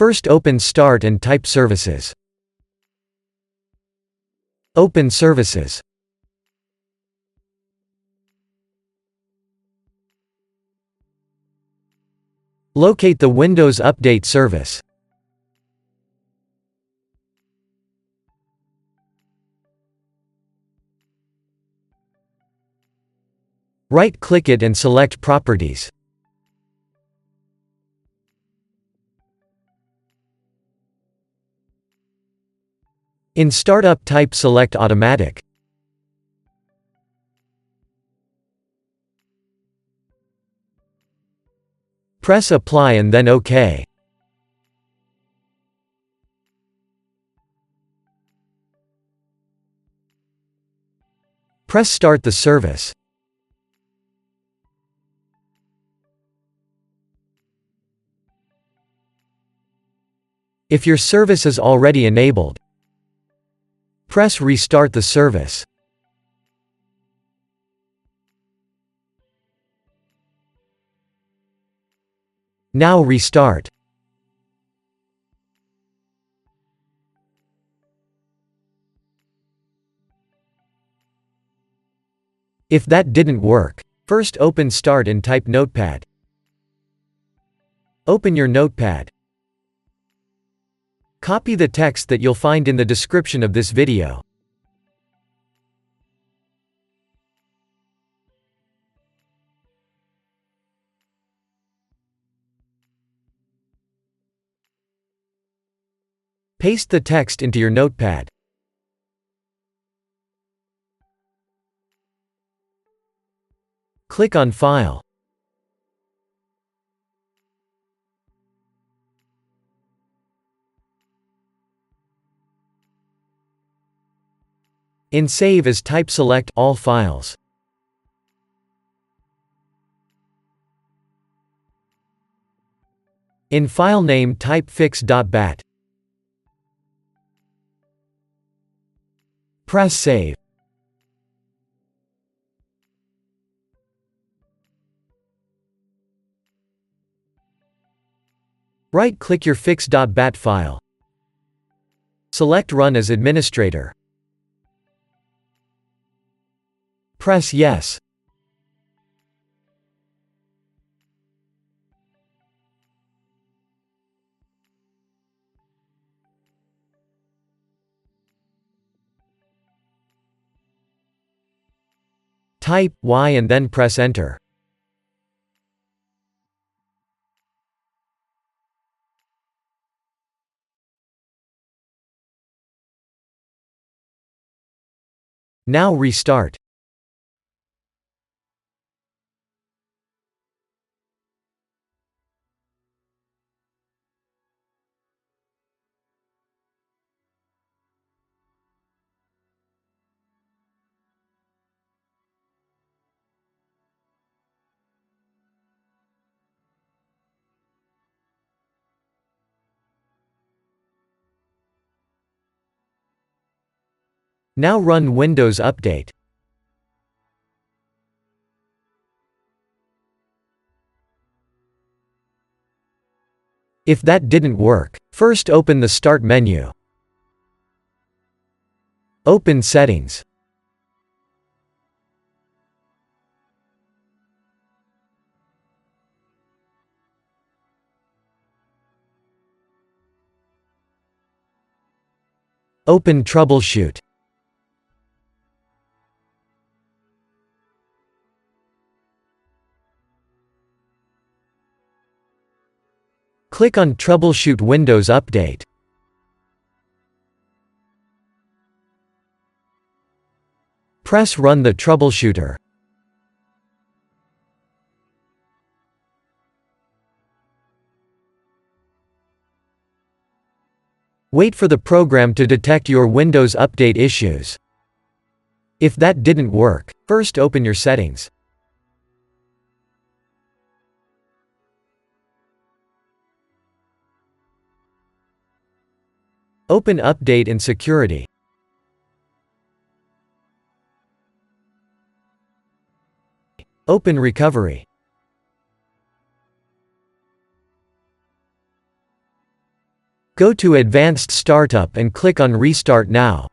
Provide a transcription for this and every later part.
First open Start and type Services. Open Services. Locate the Windows Update service. Right-click it and select Properties. In Startup type select Automatic. Press Apply and then OK. Press Start the service. If your service is already enabled, press Restart the service. Now restart. If that didn't work, first open Start and type Notepad. Open your Notepad. Copy the text that you'll find in the description of this video. Paste the text into your Notepad. Click on File. In Save as type select All Files. In file name type fix.bat. Press Save. Right-click your fix.bat file. Select Run as administrator. Press Yes. Type Y and then press Enter. Now restart. Now run Windows Update. If that didn't work, first open the Start menu. Open Settings. Open Troubleshoot. Click on Troubleshoot Windows Update. Press Run the troubleshooter. Wait for the program to detect your Windows Update issues. If that didn't work, first open your settings. Open Update and Security. Open Recovery. Go to Advanced Startup and click on Restart Now.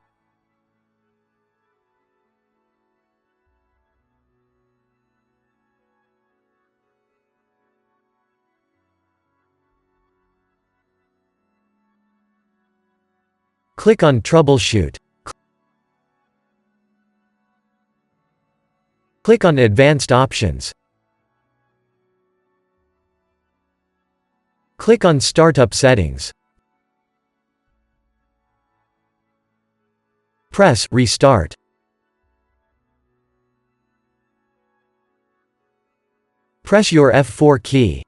Click on Troubleshoot. Click on Advanced Options. Click on Startup Settings. Press Restart. Press your F4 key.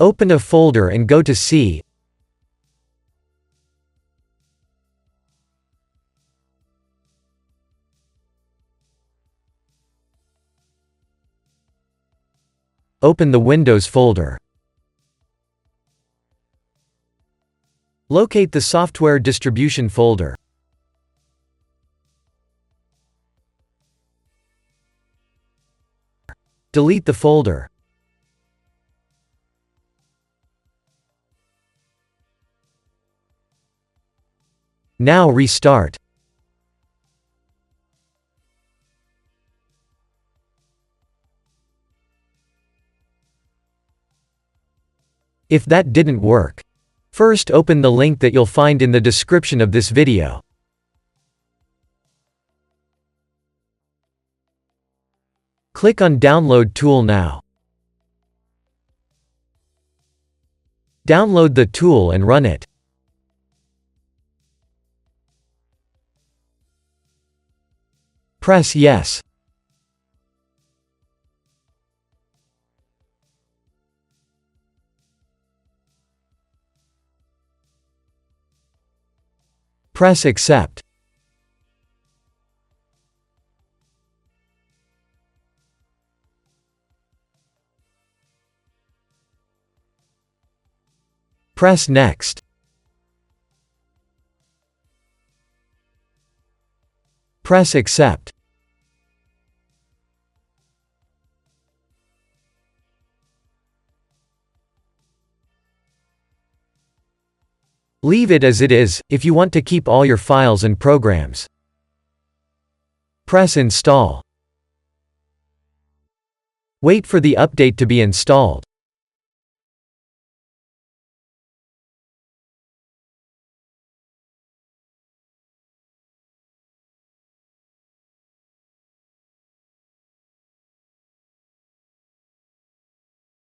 Open a folder and go to C. Open the Windows folder. Locate the Software Distribution folder. Delete the folder. Now restart. If that didn't work, first open the link that you'll find in the description of this video. Click on Download Tool now. Download the tool and run it. Press Yes. Press Accept. Press Next. Press Accept. Leave it as it is, if you want to keep all your files and programs. Press Install. Wait for the update to be installed.